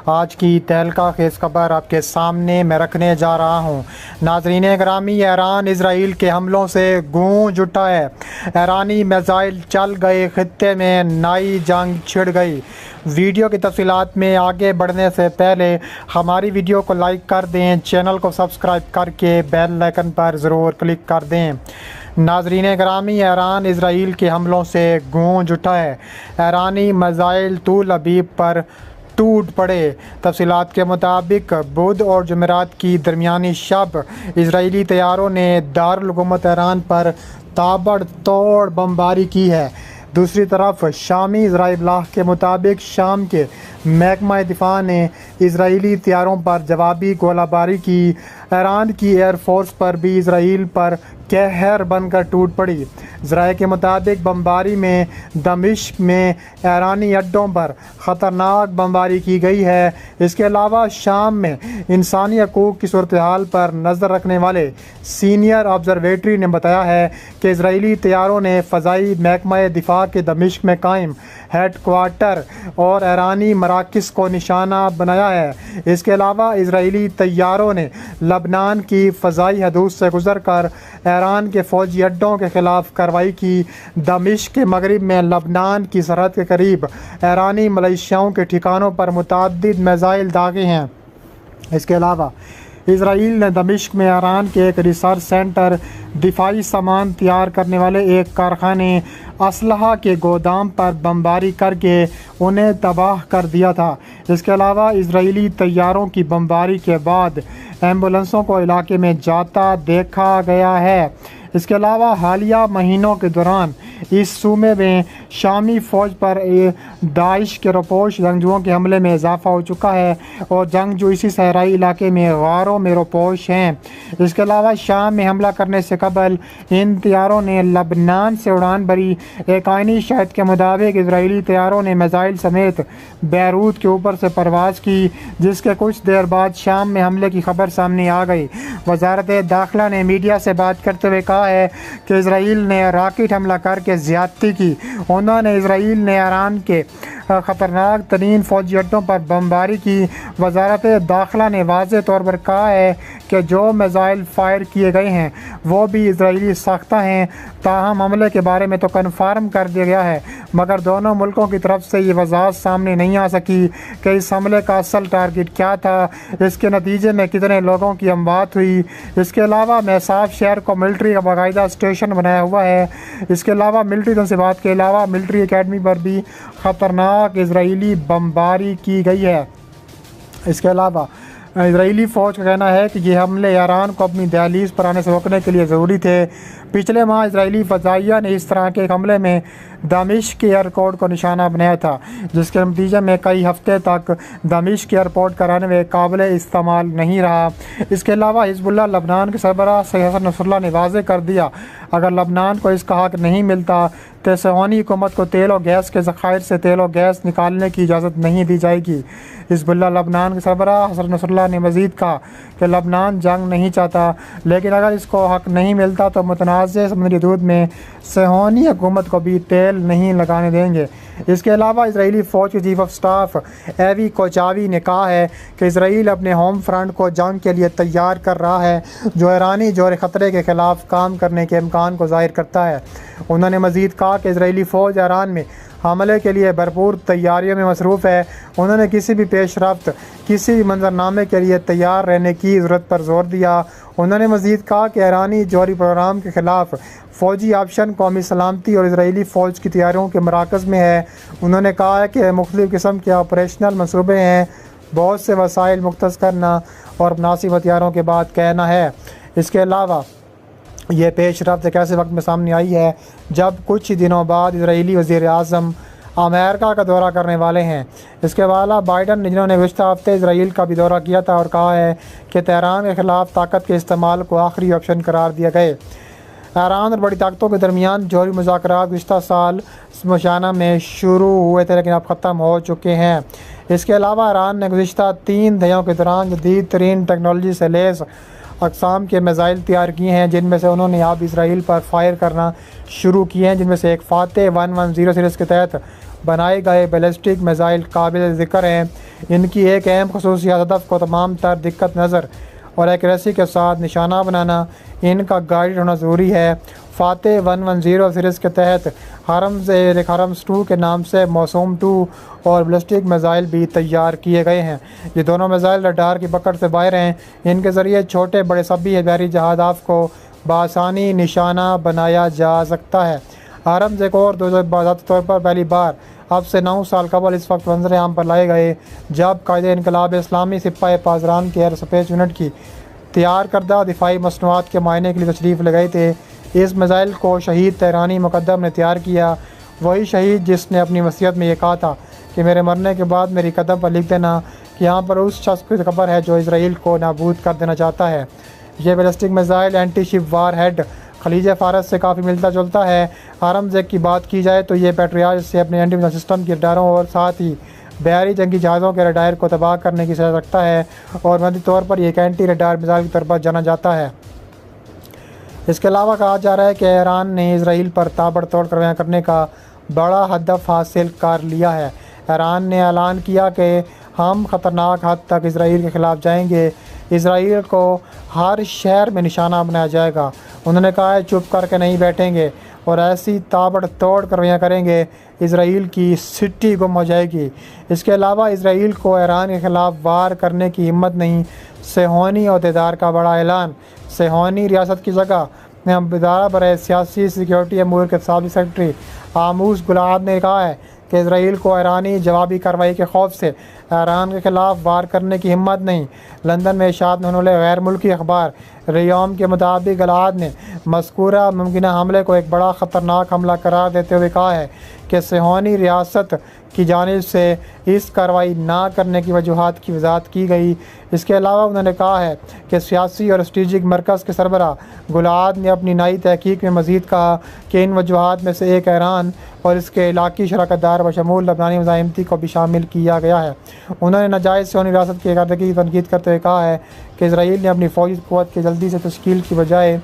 आज की तहलका खेज़ खबर आपके सामने मैं रखने जा रहा हूँ। नाज़रीन गिरामी, ईरान इसराइल के हमलों से गूंज उठा है। ईरानी मिसाइल चल गए, खित्ते में नई जंग छिड़ गई। वीडियो की तफसीलात में आगे बढ़ने से पहले हमारी वीडियो को लाइक कर दें, चैनल को सब्सक्राइब करके बेल आइकन पर ज़रूर क्लिक कर दें। नाज़रीन गिरामी, ईरान इसराइल के हमलों से गूंज उठा है। ईरानी मिसाइल तूल अबीब पर टूट पड़े। तफसीलात के मुताबिक बुध और जुमेरात की दरमियानी शब इजरायली तैयारों ने दारुल हुकूमत ईरान पर ताबड़तोड़ बमबारी की है। दूसरी तरफ शामी ज़राए-ए-इब्लाग के मुताबिक शाम के महकमा दिफा ने इजरायली तैयारों पर जवाबी गोलाबारी की। ईरान की एयरफोर्स पर भी इसराइल पर कहर बनकर टूट पड़ी। ज़राए के मुताबिक बमबारी में दमिश्क में ईरानी अड्डों पर ख़तरनाक बमबारी की गई है। इसके अलावा शाम में इंसानी हकूक़ की सूरत हाल पर नज़र रखने वाले सीनियर ऑब्जर्वेटरी ने बताया है कि इजरायली तैयारों ने फ़ज़ाई महकमा दिफा के दमिश्क में कायम हेड क्वार्टर और ईरानी मराकज़ को निशाना बनाया है। इसके अलावा इजरायली तैयारों ने लबनान की फ़ज़ाई हदूद से गुजर कर ईरान के फ़ौजी अड्डों के ख़िलाफ़ कार्रवाई की। दमिश्क के मगरिब में लबनान की सरहद के करीब ईरानी मिलिशियाओं के ठिकानों पर मुतअद्दिद मिसाइल दागे हैं। इसके अलावा इसराइल ने दमिश्क में ईरान के एक रिसर्च सेंटर, दिफाई सामान तैयार करने वाले एक कारखाने, असलहा के गोदाम पर बमबारी करके उन्हें तबाह कर दिया था। इसके अलावा इजरायली तैयारों की बमबारी के बाद एम्बुलेंसों को इलाके में जाता देखा गया है। इसके अलावा हालिया महीनों के दौरान इस सूबे में शामी फ़ौज पर दाइश के रोपोश जंगजुओं के हमले में इजाफ़ा हो चुका है और जंगजू इसी सहराई इलाके में गारों में रोपोश हैं। इसके अलावा शाम में हमला करने से कबल इन तैयारों ने लबनान से उड़ान भरी। एक आइनी शहद के मुताबिक इजरायली तैयारों ने मिसाइल समेत बैरूत के ऊपर से परवाज़ की, जिसके कुछ देर बाद शाम में हमले की खबर सामने आ गई। वजारत दाखिला ने मीडिया से बात करते हुए कहा है कि इजराइल ने रॉकेट हमला करके ज़्यादती की। उन्होंने इजराइल ने ईरान के ख़तरनाक तरीन फ़ौजी अड्डों पर बमबारी की। वजारत दाखिला ने वाज़े तौर पर कहा है कि जो मिसाइल फ़ायर किए गए हैं वो भी इजरायली साख्ता हैं। ताहम हमले के बारे में तो कन्फर्म कर दिया गया है, मगर दोनों मुल्कों की तरफ से ये वज़ाहत सामने नहीं आ सकी कि इस हमले का असल टारगेट क्या था, इसके नतीजे में कितने लोगों की अमवात हुई। इसके अलावा मैसाफ शहर को मिलिट्री का बाकायदा स्टेशन बनाया हुआ है। इसके अलावा मिलिट्री तनसीबात के अलावा मिलिट्री अकेडमी पर भी ख़तरनाक इजरायली बमबारी की गई है। इसके अलावा इजरायली फ़ौज का कहना है कि ये हमले ईरान को अपनी दहलीज पर आने से रोकने के लिए ज़रूरी थे। पिछले माह इजरायली फ़ज़ाइया ने इस तरह के एक हमले में दमिश्क के एयरपोर्ट को निशाना बनाया था, जिसके नतीजे में कई हफ्ते तक दमिश्क के एयरपोर्ट का रनवे काबिल इस्तेमाल नहीं रहा। इसके अलावा हिज़्बुल्लाह लबनान के सरबराह सैयद हसन नसरुल्लाह ने वाज़े कर दिया, अगर लबनान को इसका हक़ नहीं मिलता तो सहानी हुकूमत को तेल और गैस के ज़खायर से तेल और गैस निकालने की इजाज़त नहीं दी जाएगी। हिज़्बुल्लाह लबनान के सरबराह हसन नसरुल्लाह ने मज़ीद कहा कि लबनान जंग नहीं चाहता, लेकिन अगर इसको हक़ नहीं मिलता तो मुतनाज़ समुद्री हदूद में सहानी हुकूमत को भी तेल नहीं लगाने देंगे। इसके अलावा इजरायली फ़ौज के चीफ ऑफ स्टाफ एवी कोचावी ने कहा है कि इसराइल अपने होम फ्रंट को जंग के लिए तैयार कर रहा है, जो ईरानी जोर ख़तरे के ख़िलाफ़ काम करने के इम्कान को ज़ाहिर करता है। उन्होंने मज़ीद कहा कि इजरायली फ़ौज ईरान में हमले के लिए भरपूर तैयारियों में मसरूफ़ है। उन्होंने किसी भी पेशरफ्त, किसी भी मंजरनामे के लिए तैयार रहने की ज़रूरत पर जोर दिया। उन्होंने मज़ीद कहा कि ईरानी जौहरी प्रोग्राम के ख़िलाफ़ फ़ौजी ऑप्शन कौमी सलामती और इजरायली फ़ौज की तैयारियों के मराकज़ में है। उन्होंने कहा है कि मुख्तलिफ़ किस्म के ऑपरेशनल मनसूबे हैं, बहुत से वसाइल मुख्तस करना और मुनासिब हथियारों के बाद कहना है। इसके अलावा ये पेशरफ्त एक ऐसे वक्त में सामने आई है जब कुछ ही दिनों बाद इजरायली वज़ीर आज़म अमेरिका का दौरा करने वाले हैं। इसके अलावा बाइडन ने, जिन्होंने पिछले हफ्ते इसराइल का भी दौरा किया था और कहा है कि तेहरान के ख़िलाफ़ ताकत के इस्तेमाल को आखिरी ऑप्शन करार दिया गया। ईरान और बड़ी ताकतों के दरमियान जौहरी मुज़ाकरात गुज़िश्ता साल मशाना में शुरू हुए थे, लेकिन अब ख़त्म हो चुके हैं। इसके अलावा ईरान ने गुज़िश्ता 3 दहाइयों के दौरान जदीद तरीन टेक्नोलॉजी से लैस अक़साम के मिसाइल तैयार किए हैं, जिनमें से उन्होंने अब इसराइल पर फायर करना शुरू किए हैं, जिनमें से एक फ़ातेह 110 सीरीज़ के तहत बनाए गए बैलिस्टिक मिसाइल काबिल ज़िक्र हैं। इनकी एक अहम खसूसियत हदफ को तमाम तर दिक्कत नज़र और एक्यूरेसी के साथ निशाना बनाना, इनका गाइड होना ज़रूरी है। फ़ातेह 110 सीरीज़ के तहत हारम्स-2 के नाम से मौसूम 2 और बैलिस्टिक मिसाइल भी तैयार किए गए हैं। ये दोनों मिसाइल रडार की पकड़ से बाहर हैं। इनके ज़रिए छोटे बड़े सभी बहरी जहाज़ात को बआसानी निशाना बनाया जा सकता है। हारम्स एक और ज़ाती तौर पर पहली बार अब से 9 साल कबल इस वक्त मंजर आम पर लाए गए जब कायदे इनकलाब इस्लामी सिपाही पासरान के एयर स्पेस यूनिट की तैयार करदा दिफाई मसनूआत के मायने के लिए तशरीफ़ ले गए थे। इस मिसाइल को शहीद तेहरानी मुक़द्दम ने तैयार किया, वही शहीद जिसने अपनी वसीयत में ये कहा था कि मेरे मरने के बाद मेरी कदम पर लिख देना कि यहाँ पर उस शख्स की खबर है जो इसराइल को नाबूद कर देना चाहता है। यह बैलिस्टिक मिसाइल एंटी शिप वार हेड खलीज फ़ारस से काफ़ी मिलता जुलता है। हारम्स की बात की जाए तो ये पेट्रियाट से अपने एंटी मिसाइल सिस्टम के रडारों और साथ ही बहरी जंगी जहाज़ों के रडार को तबाह करने की सलाहियत रखता है और बुनियादी तौर पर एक एंटी रडार मिसाइल के तौर पर जाना जाता है। इसके अलावा कहा जा रहा है कि ईरान ने इसराइल पर ताबड़तोड़ कार्रवाई करने का बड़ा हदफ हासिल कर लिया है। ईरान ने ऐलान किया कि हम ख़तरनाक हद तक इसराइल के ख़िलाफ़ जाएंगे, इसराइल को हर शहर में निशाना बनाया जाएगा। उन्होंने कहा है चुप करके नहीं बैठेंगे और ऐसी ताबड़तोड़ कार्रवाई करेंगे इसराइल की सिटी गुम हो जाएगी। इसके अलावा इसराइल को ईरान के ख़िलाफ़ वार करने की हिम्मत नहीं। सेहोनी अहदेदार का बड़ा ऐलान। सेहोनी रियासत की जगह इदारा बराए सियासी सिक्योरिटी अमूर के साबिक़ सेक्रेटरी आमूस गुलाद ने कहा है कि इसराइल को ईरानी जवाबी कार्रवाई के खौफ से ईरान के ख़िलाफ़ वार करने की हिम्मत नहीं। लंदन में इशात होने वाले गैर मुल्की अखबार रियाम के मुताबिक गलाद ने मज़कूरा मुमकिन हमले को एक बड़ा ख़तरनाक हमला करार देते हुए कहा है कि सेहोनी रियासत की जानिब से इस कार्रवाई ना करने की वजूहात की वजाहत की गई। इसके अलावा उन्होंने कहा है कि सियासी और स्ट्रेटजिक मरकज़ के सरबराह गुलाद ने अपनी नई तहकीक में मज़ीद कहा कि इन वजूहात में से एक ईरान और इसके इलाक़ी शराकतदार बशमूल लबनानी मज़ाहिमती को भी शामिल किया गया है। उन्होंने नाजायज़ सेहोनी रियासत की कारकर्दगी की तनकीद करते हुए कहा है कि इसराइल ने अपनी फ़ौजी क़ुव्वत के जल्दी से तश्कील की बजाय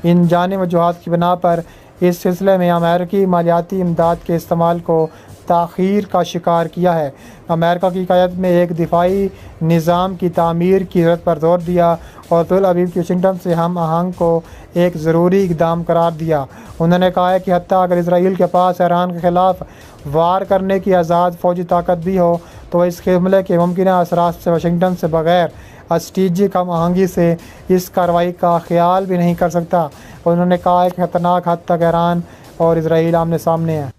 इन जाने वजूहात की बिना पर इस सिलसिले में अमेरिकी मालियाती इमदाद के इस्तेमाल को ताख़ीर का शिकार किया है। अमेरिका की क़यादत में एक दिफाई निज़ाम की तामीर की ज़रूरत पर जोर दिया और तेल अवीव की वाशिंगटन से हम आहंग को एक ज़रूरी इक़दाम करार दिया। उन्होंने कहा है कि हत्ता अगर इसराइल के पास ईरान के ख़िलाफ़ वार करने की आज़ाद फ़ौजी ताकत भी हो तो इस हमले के मुमकिन असरात से वाशिंगटन से बग़ैर स्ट्रेटजिक हम आहंगी से इस कार्रवाई का ख्याल भी नहीं कर सकता। उन्होंने कहा है कि ख़तरनाक हद तक ईरान और इसराइल आमने सामने हैं।